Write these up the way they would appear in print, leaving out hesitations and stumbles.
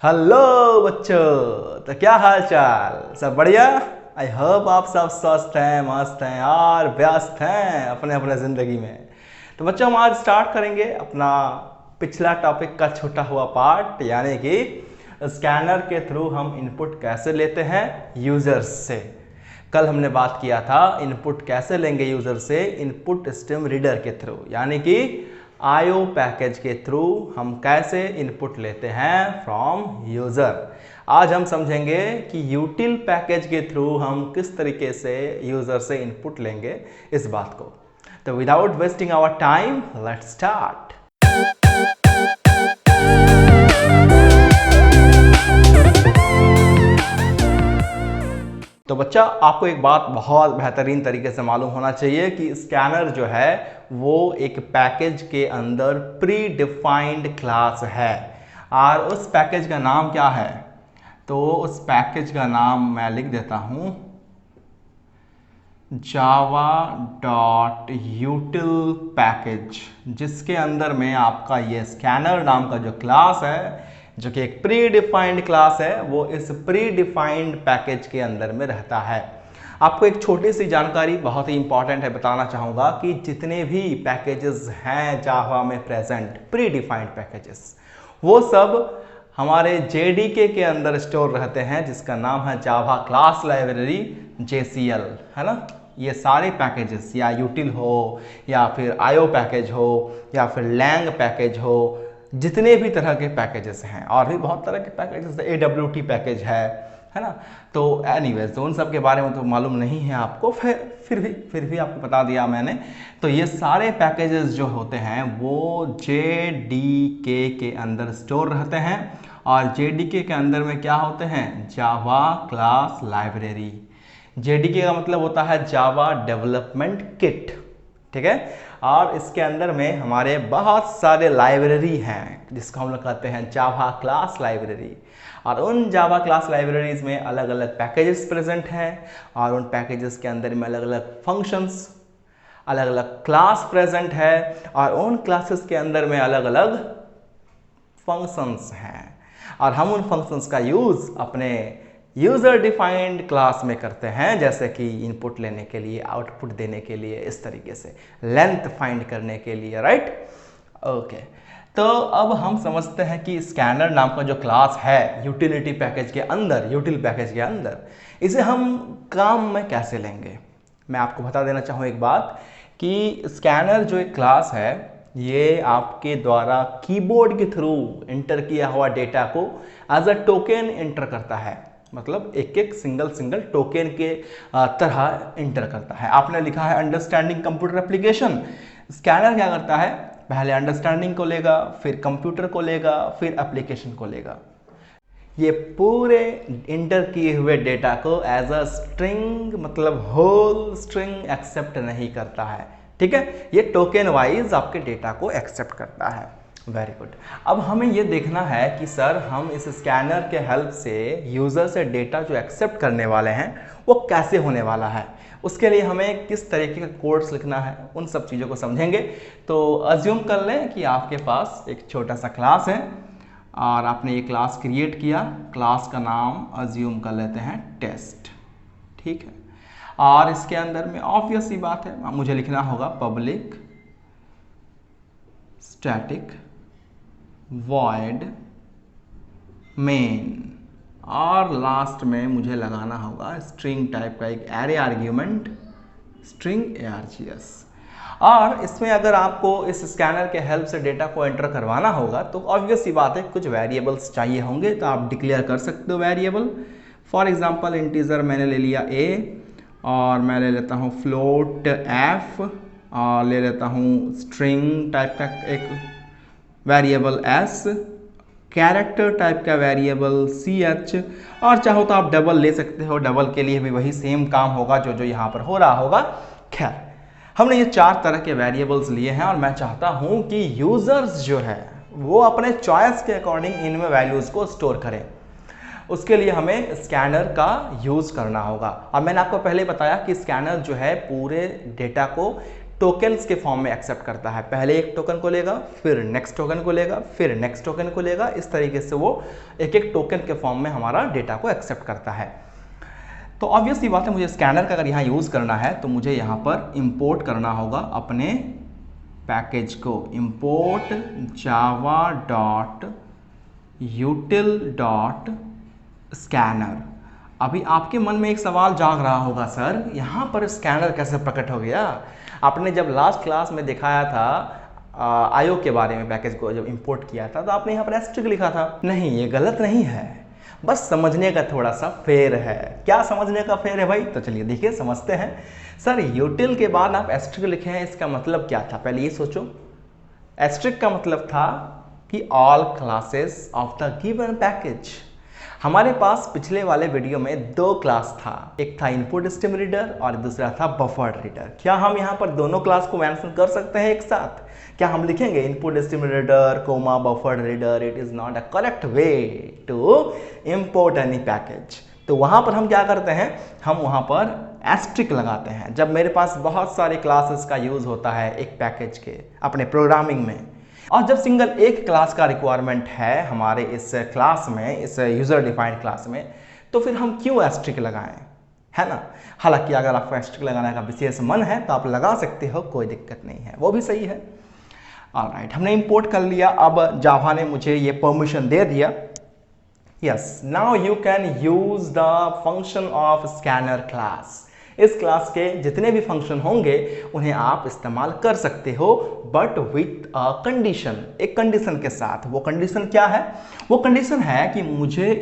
Hello बच्चों, तो क्या हाल चाल, सब बढ़िया। आई होप आप सब स्वस्थ हैं, मस्त हैं और व्यस्त हैं अपने अपने ज़िंदगी में। तो बच्चों, हम आज स्टार्ट करेंगे अपना पिछला टॉपिक का छूटा हुआ पार्ट, यानी कि स्कैनर के थ्रू हम इनपुट कैसे लेते हैं यूज़र्स से। कल हमने बात किया था इनपुट कैसे लेंगे यूज़र से, इनपुट स्ट्रीम रीडर के थ्रू, यानी कि आईओ पैकेज के थ्रू हम कैसे इनपुट लेते हैं फ्रॉम यूज़र। आज हम समझेंगे कि यूटिल पैकेज के थ्रू हम किस तरीके से यूज़र से इनपुट लेंगे इस बात को। तो without wasting our time, let's start. तो बच्चा, आपको एक बात बहुत बेहतरीन तरीके से मालूम होना चाहिए कि स्कैनर जो है वो एक पैकेज के अंदर प्री डिफाइंड क्लास है। और उस पैकेज का नाम क्या है? तो उस पैकेज का नाम मैं लिख देता हूं, java.util पैकेज, जिसके अंदर में आपका ये स्कैनर नाम का जो क्लास है, जो कि एक प्री डिफाइंड क्लास है, वो इस प्री डिफाइंड पैकेज के अंदर में रहता है। आपको एक छोटी सी जानकारी बहुत ही इंपॉर्टेंट है, बताना चाहूँगा कि जितने भी पैकेजेस हैं जावा में प्रेजेंट, प्री डिफाइंड पैकेजेस, वो सब हमारे JDK के अंदर स्टोर रहते हैं, जिसका नाम है जावा क्लास लाइब्रेरी JCL, है ना। ये सारे पैकेजेस, या यूटिल हो या फिर आईओ पैकेज हो या फिर लैंग पैकेज हो, जितने भी तरह के पैकेजेस हैं, और भी बहुत तरह के पैकेजेस, AWT पैकेज है ना। तो एनीवेज, तो उन सब के बारे में तो मालूम नहीं है आपको, फिर भी आपको बता दिया मैंने। तो ये सारे पैकेजेस जो होते हैं वो JDK के अंदर स्टोर रहते हैं, और JDK के अंदर में क्या होते हैं? Java class library. JDK का मतलब होता है जावा डेवलपमेंट किट, ठीक है। और इसके अंदर में हमारे बहुत सारे लाइब्रेरी हैं, जिसको हम लोग कहते हैं जावा क्लास लाइब्रेरी। और उन जावा क्लास लाइब्रेरीज में अलग अलग पैकेजेस प्रेजेंट हैं, और उन पैकेजेस के अंदर में अलग अलग फंक्शंस, अलग अलग क्लास प्रेजेंट है, और उन क्लासेस के अंदर में अलग अलग फंक्शंस हैं, और हम उन फंक्शंस का यूज़ अपने यूज़र डिफाइंड क्लास में करते हैं, जैसे कि इनपुट लेने के लिए, आउटपुट देने के लिए, इस तरीके से लेंथ फाइंड करने के लिए, राइट। ओके, तो अब हम समझते हैं कि स्कैनर नाम का जो क्लास है यूटिलिटी पैकेज के अंदर, यूटिल पैकेज के अंदर, इसे हम काम में कैसे लेंगे। मैं आपको बता देना चाहूँ एक बात, कि स्कैनर जो एक क्लास है, ये आपके द्वारा कीबोर्ड के थ्रू एंटर किया हुआ डेटा को एज अ टोकन एंटर करता है, मतलब एक एक सिंगल टोकन के तरह एंटर करता है। आपने लिखा है अंडरस्टैंडिंग कंप्यूटर एप्लीकेशन, स्कैनर क्या करता है? पहले अंडरस्टैंडिंग को लेगा, फिर कंप्यूटर को लेगा, फिर एप्लीकेशन को लेगा। ये पूरे एंटर किए हुए डेटा को एज अ स्ट्रिंग, मतलब होल स्ट्रिंग एक्सेप्ट नहीं करता है, ठीक है। ये टोकन वाइज आपके डेटा को एक्सेप्ट करता है। Very good. अब हमें ये देखना है कि सर, हम इस स्कैनर के हेल्प से यूज़र से डेटा जो एक्सेप्ट करने वाले हैं वो कैसे होने वाला है, उसके लिए हमें किस तरीके का कोड्स लिखना है, उन सब चीज़ों को समझेंगे। तो अज्यूम कर लें कि आपके पास एक छोटा सा क्लास है, और आपने ये क्लास क्रिएट किया। क्लास का नाम अज्यूम कर लेते हैं टेस्ट, ठीक है। और इसके अंदर में ऑब्वियस सी बात है, मुझे लिखना होगा पब्लिक स्टैटिक void main, और लास्ट में मुझे लगाना होगा स्ट्रिंग टाइप का एक एरे आर्ग्यूमेंट, स्ट्रिंग args। और इसमें अगर आपको इस स्कैनर के हेल्प से डेटा को एंटर करवाना होगा तो ऑब्वियस सी बात है, कुछ वेरिएबल्स चाहिए होंगे, तो आप डिक्लेयर कर सकते हो वेरिएबल। फॉर एग्जांपल इंटीजर मैंने ले लिया a, और मैं ले लेता हूँ फ्लोट f, और ले लेता हूँ स्ट्रिंग टाइप का एक वेरिएबल s, कैरेक्टर टाइप का वेरिएबल ch, और चाहो तो आप डबल ले सकते हो, डबल के लिए भी वही सेम काम होगा जो यहाँ पर हो रहा होगा। खैर, हमने ये 4 तरह के वेरिएबल्स लिए हैं, और मैं चाहता हूँ कि यूज़र्स जो है वो अपने चॉइस के अकॉर्डिंग इनमें वैल्यूज़ को स्टोर करें। उसके लिए हमें स्कैनर का यूज़ करना होगा, और मैंने आपको पहले बताया कि स्कैनर जो है पूरे डेटा को टोकन्स के फॉर्म में एक्सेप्ट करता है। पहले एक टोकन को लेगा, फिर नेक्स्ट टोकन को लेगा, फिर नेक्स्ट टोकन को लेगा। इस तरीके से वो एक एक टोकन के फॉर्म में हमारा डेटा को एक्सेप्ट करता है। तो ऑब्वियस सी बात है, मुझे स्कैनर का अगर यहाँ यूज़ करना है तो मुझे यहाँ पर इंपोर्ट करना होगा अपने पैकेज को। Import java.util.scanner। अभी आपके मन में एक सवाल जाग रहा होगा, सर यहाँ पर स्कैनर कैसे प्रकट हो गया? आपने जब लास्ट क्लास में दिखाया था आईओ के बारे में, पैकेज को जब इंपोर्ट किया था तो आपने यहाँ पर एस्ट्रिक लिखा था। नहीं, ये गलत नहीं है, बस समझने का थोड़ा सा फेर है। क्या समझने का फेर है भाई? तो चलिए देखिए समझते हैं। सर यूटिल के बाद आप एस्ट्रिक लिखे हैं, इसका मतलब क्या था? पहले ये सोचो। एस्ट्रिक का मतलब था कि all classes of the given package. हमारे पास पिछले वाले वीडियो में दो क्लास था, एक था इनपुट स्ट्रीम रीडर और दूसरा था बफर रीडर। क्या हम यहाँ पर दोनों क्लास को मेंशन कर सकते हैं एक साथ? क्या हम लिखेंगे input stream reader comma buffer reader? It is not a correct way to import any package. तो वहां पर हम क्या करते हैं, हम वहां पर एस्ट्रिक लगाते हैं जब मेरे पास बहुत सारे क्लासेस का यूज होता है एक पैकेज के अपने प्रोग्रामिंग में। और जब सिंगल एक क्लास का रिक्वायरमेंट है हमारे इस क्लास में, इस यूजर डिफाइंड क्लास में, तो फिर हम क्यों एस्ट्रिक लगाएं, है ना? हालांकि अगर आपको एस्ट्रिक लगाने का विशेष मन है तो आप लगा सकते हो, कोई दिक्कत नहीं है, वो भी सही है। ऑलराइट, हमने इंपोर्ट कर लिया। अब जावा ने मुझे ये परमिशन दे दिया। Yes, now you can use the function of scanner class. इस क्लास के जितने भी फंक्शन होंगे उन्हें आप इस्तेमाल कर सकते हो, बट विथ अ कंडीशन, एक कंडीशन के साथ। वो कंडीशन क्या है? वो कंडीशन है कि मुझे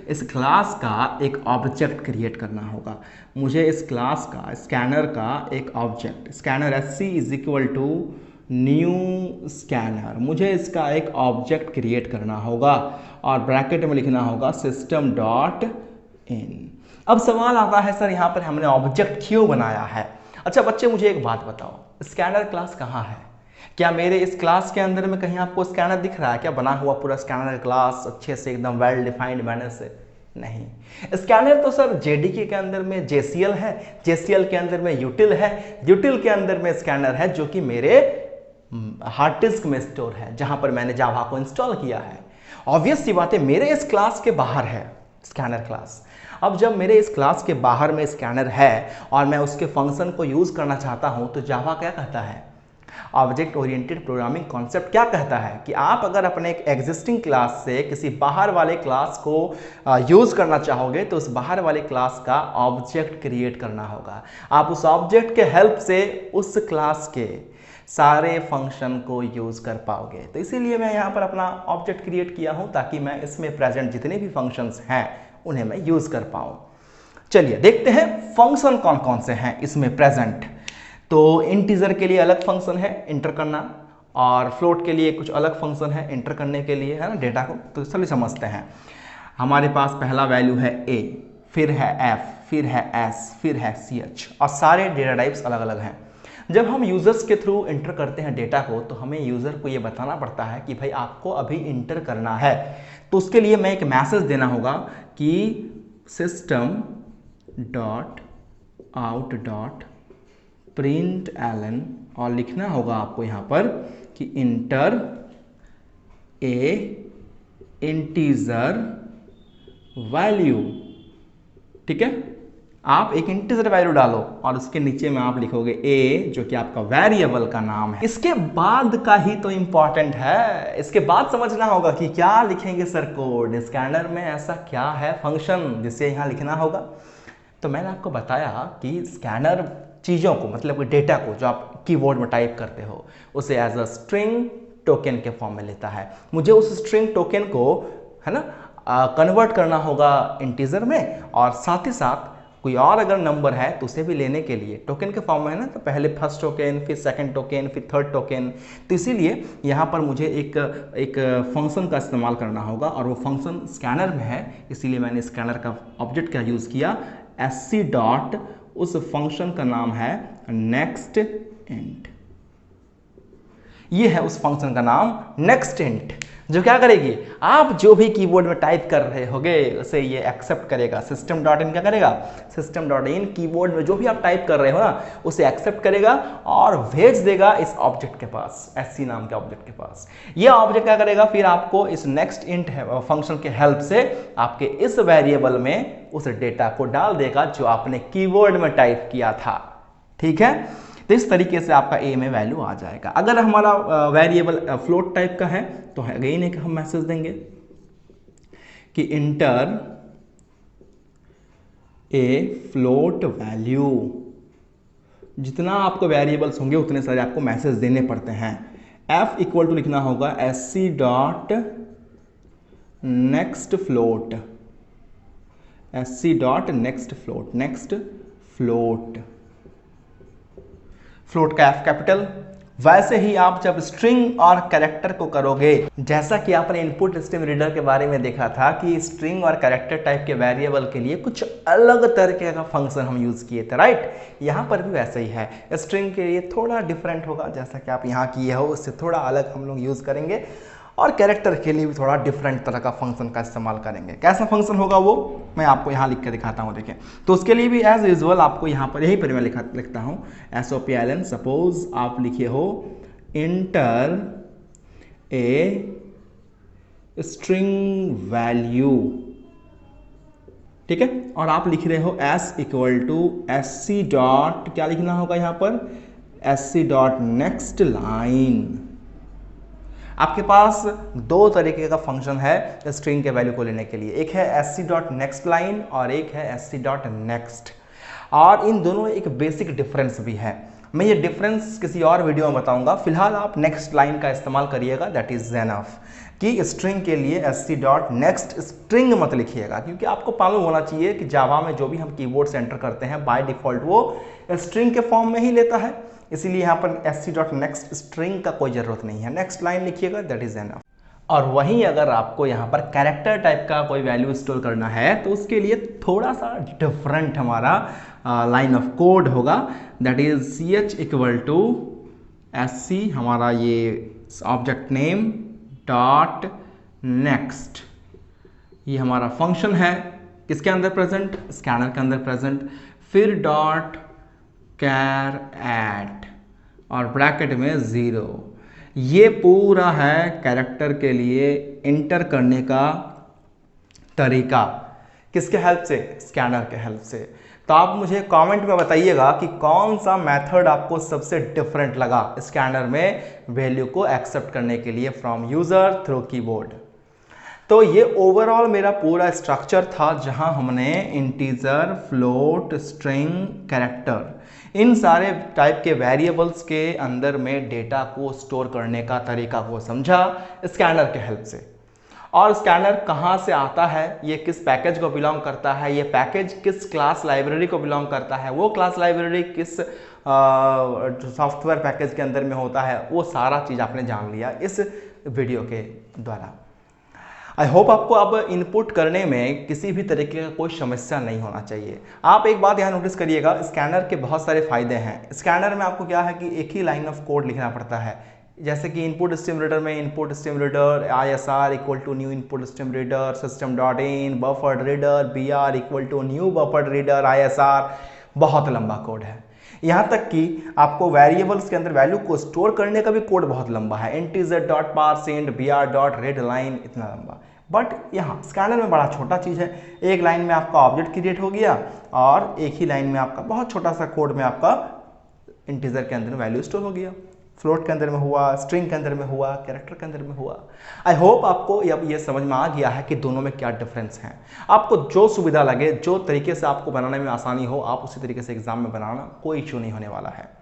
इस क्लास का एक ऑब्जेक्ट क्रिएट करना होगा। मुझे इस क्लास का, स्कैनर का एक object, scanner sc is equal to new scanner, मुझे इसका एक ऑब्जेक्ट क्रिएट करना होगा और ब्रैकेट में लिखना होगा सिस्टम डॉट इन। अब सवाल आता है, सर यहाँ पर हमने ऑब्जेक्ट क्यों बनाया है? अच्छा बच्चे, मुझे एक बात बताओ, स्कैनर क्लास कहाँ है? क्या मेरे इस क्लास के अंदर में कहीं आपको स्कैनर दिख रहा है क्या? बना हुआ पूरा स्कैनर क्लास अच्छे से एकदम वेल डिफाइंड मैनर से? नहीं। स्कैनर तो सर जेडीके के अंदर में जेसीएल है, जेसीएल के अंदर में यूटिल है, यूटिल के अंदर में स्कैनर है, जो कि मेरे हार्ड डिस्क में स्टोर है, जहां पर मैंने जावा को इंस्टॉल किया है। ऑब्वियस सी बात है, मेरे इस क्लास के बाहर है स्कैनर क्लास। अब जब मेरे इस क्लास के बाहर में स्कैनर है और मैं उसके फंक्शन को यूज करना चाहता हूं, तो जावा क्या कहता है? ऑब्जेक्ट ओरिएंटेड प्रोग्रामिंग कॉन्सेप्ट क्या कहता है कि आप अगर अपने एक एग्जिस्टिंग क्लास से किसी बाहर वाले क्लास को यूज करना चाहोगे तो उस बाहर वाले क्लास का ऑब्जेक्ट क्रिएट करना होगा। आप उस ऑब्जेक्ट के हेल्प से उस क्लास के सारे फंक्शन को यूज कर पाओगे। तो इसीलिए मैं यहाँ पर अपना ऑब्जेक्ट क्रिएट किया हूँ, ताकि मैं इसमें प्रेजेंट जितने भी फंक्शंस हैं उन्हें मैं यूज कर पाऊँ। चलिए देखते हैं फंक्शन कौन कौन से हैं इसमें प्रेजेंट। तो इंटीजर के लिए अलग फंक्शन है इंटर करना, और फ्लोट के लिए कुछ अलग फंक्शन है इंटर करने के लिए, है ना, डेटा को। तो चलिए समझते हैं। हमारे पास पहला वैल्यू है a, फिर है f, फिर है s, फिर है ch, और सारे डेटा टाइप्स अलग अलग हैं। जब हम यूजर्स के थ्रू इंटर करते हैं डेटा को, तो हमें यूजर को ये बताना पड़ता है कि भाई आपको अभी इंटर करना है। तो उसके लिए मैं एक मैसेज देना होगा कि system dot out dot println, और लिखना होगा आपको यहाँ पर कि इंटर ए इंटीजर वैल्यू। ठीक है, आप एक इंटीजर वैल्यू डालो और उसके नीचे में आप लिखोगे a, जो कि आपका वेरिएबल का नाम है। इसके बाद का ही तो इंपॉर्टेंट है, इसके बाद समझना होगा कि क्या लिखेंगे सर कोड, स्कैनर में ऐसा क्या है फंक्शन जिसे यहाँ लिखना होगा। तो मैंने आपको बताया कि स्कैनर चीज़ों को, मतलब डेटा को जो आप कीबोर्ड में टाइप करते हो, उसे एज अ स्ट्रिंग टोकन के फॉर्म में लेता है। मुझे उस स्ट्रिंग टोकन को, है ना, कन्वर्ट करना होगा इंटीजर में, और साथ ही साथ कोई और अगर नंबर है तो उसे भी लेने के लिए टोकन के फॉर्म में, है ना, तो पहले फर्स्ट टोकन, फिर सेकंड टोकन, फिर थर्ड टोकन। तो इसीलिए यहाँ पर मुझे एक फंक्शन का इस्तेमाल करना होगा, और वो फंक्शन स्कैनर में है, इसीलिए मैंने स्कैनर का ऑब्जेक्ट का यूज़ किया। sc डॉट, उस फंक्शन का नाम है नेक्स्ट इंट। ये है उस फंक्शन का नाम नेक्स्ट इंट, जो क्या करेगी, आप जो भी कीबोर्ड में टाइप कर रहे होगे उसे ये एक्सेप्ट करेगा। सिस्टम डॉट इन क्या करेगा, सिस्टम डॉट इन कीबोर्ड में जो भी आप टाइप कर रहे हो ना उसे एक्सेप्ट करेगा और भेज देगा इस ऑब्जेक्ट के पास, एससी नाम के ऑब्जेक्ट के पास। ये ऑब्जेक्ट क्या करेगा, फिर आपको इस नेक्स्ट इंट फंक्शन के हेल्प से आपके इस वेरिएबल में उस डेटा को डाल देगा जो आपने कीबोर्ड में टाइप किया था। ठीक है, तो इस तरीके से आपका ए में वैल्यू आ जाएगा। अगर हमारा वेरिएबल फ्लोट टाइप का है तो अगेन एक हम मैसेज देंगे कि इंटर ए फ्लोट वैल्यू। जितना आपको वेरिएबल्स होंगे उतने सारे आपको मैसेज देने पड़ते हैं। एफ इक्वल टू लिखना होगा SC dot next float, SC dot next float, next float, float का एफ कैपिटल। वैसे ही आप जब स्ट्रिंग और कैरेक्टर को करोगे, जैसा कि आपने इनपुट स्ट्रीम रीडर के बारे में देखा था कि स्ट्रिंग और कैरेक्टर टाइप के वेरिएबल के लिए कुछ अलग तरीके का फंक्शन हम यूज किए थे, राइट। यहाँ पर भी वैसा ही है, स्ट्रिंग के लिए थोड़ा डिफरेंट होगा, जैसा कि आप यहाँ किए हो उससे थोड़ा अलग हम लोग यूज करेंगे, और कैरेक्टर के लिए भी थोड़ा डिफरेंट तरह का फंक्शन का इस्तेमाल करेंगे। कैसा फंक्शन होगा वो मैं आपको यहाँ लिख के दिखाता हूँ, देखें। तो उसके लिए भी एज यूजुअल आपको यहाँ पर यहीं पर मैं लिखता हूँ SOPLN। सपोज आप लिखे हो इंटर ए स्ट्रिंग वैल्यू, ठीक है, और आप लिख रहे हो S equal to SC dot, क्या लिखना होगा यहाँ पर, SC डॉट नेक्स्ट लाइन। आपके पास दो तरीके का फंक्शन है स्ट्रिंग के वैल्यू को लेने के लिए, एक है SC डॉट नेक्स्ट लाइन और एक है SC डॉट नेक्स्ट, और इन दोनों एक बेसिक डिफरेंस भी है। मैं ये डिफरेंस किसी और वीडियो में बताऊंगा, फिलहाल आप नेक्स्ट लाइन का इस्तेमाल करिएगा, दैट इज एनफ। कि स्ट्रिंग के लिए SC डॉट नेक्स्ट स्ट्रिंग मत लिखिएगा, क्योंकि आपको मालूम होना चाहिए कि जावा में जो भी हम कीबोर्ड से एंटर करते हैं बाय डिफॉल्ट वो स्ट्रिंग के फॉर्म में ही लेता है, इसीलिए यहाँ पर SC डॉट नेक्स्ट स्ट्रिंग का कोई ज़रूरत नहीं है, नेक्स्ट लाइन लिखिएगा, दैट इज एनफ। और वहीं अगर आपको यहाँ पर कैरेक्टर टाइप का कोई वैल्यू स्टोर करना है तो उसके लिए थोड़ा सा डिफरेंट हमारा लाइन ऑफ कोड होगा, that is CH equal to SC हमारा ये ऑब्जेक्ट नेम डॉट नेक्स्ट, ये हमारा फंक्शन है, किसके अंदर प्रेजेंट, स्कैनर के अंदर प्रेजेंट, फिर डॉट कैर एट और ब्रैकेट में 0। ये पूरा है कैरेक्टर के लिए इंटर करने का तरीका, किसके हेल्प से, स्कैनर के हेल्प से। तो आप मुझे कमेंट में बताइएगा कि कौन सा मेथड आपको सबसे डिफरेंट लगा स्कैनर में वैल्यू को एक्सेप्ट करने के लिए फ्रॉम यूजर थ्रू कीबोर्ड। तो ये ओवरऑल मेरा पूरा स्ट्रक्चर था जहां हमने इंटीजर, फ्लोट, स्ट्रिंग, कैरेक्टर, इन सारे टाइप के वेरिएबल्स के अंदर में डेटा को स्टोर करने का तरीका को समझा स्कैनर के हेल्प से। और स्कैनर कहाँ से आता है, ये किस पैकेज को बिलोंग करता है, ये पैकेज किस क्लास लाइब्रेरी को बिलोंग करता है, वो क्लास लाइब्रेरी किस सॉफ्टवेयर पैकेज के अंदर में होता है, वो सारा चीज़ आपने जान लिया इस वीडियो के द्वारा। आई होप आपको अब इनपुट करने में किसी भी तरीके का कोई समस्या नहीं होना चाहिए। आप एक बात यहाँ नोटिस करिएगा, स्कैनर के बहुत सारे फायदे हैं। स्कैनर में आपको क्या है कि एक ही लाइन ऑफ कोड लिखना पड़ता है, जैसे कि इनपुट स्ट्रीम रीडर में input stream reader ISR equal to new input stream reader, system dot in buffered reader, BR equal to new buffered reader ISR, बहुत लंबा कोड है। यहाँ तक कि आपको वेरिएबल्स के अंदर वैल्यू को स्टोर करने का भी कोड बहुत लंबा है, integer dot percent BR dot read line, इतना लंबा। बट यहाँ स्कैनर में बड़ा छोटा चीज़ है, एक लाइन में आपका ऑब्जेक्ट क्रिएट हो गया और एक ही लाइन में आपका बहुत छोटा सा कोड में आपका इंटीजर के अंदर वैल्यू स्टोर हो गया, फ्लोट के अंदर में हुआ, स्ट्रिंग के अंदर में हुआ, कैरेक्टर के अंदर में हुआ। आई होप आपको अब ये समझ में आ गया है कि दोनों में क्या डिफरेंस है। आपको जो सुविधा लगे, जो तरीके से आपको बनाने में आसानी हो, आप उसी तरीके से एग्जाम में बनाना, कोई इशू नहीं होने वाला है।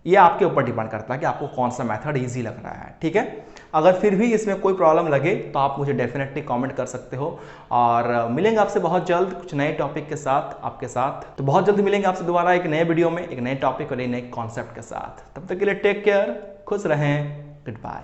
ये आपके ऊपर डिपेंड करता है कि आपको कौन सा मेथड इजी लग रहा है, ठीक है। अगर फिर भी इसमें कोई प्रॉब्लम लगे तो आप मुझे डेफिनेटली कमेंट कर सकते हो, और मिलेंगे आपसे बहुत जल्द कुछ नए टॉपिक के साथ आपके साथ। तो बहुत जल्द मिलेंगे आपसे दोबारा एक नए वीडियो में, एक नए टॉपिक और एक नए कॉन्सेप्ट के साथ। तब तक के लिए टेक केयर, खुश रहें, गुड बाय।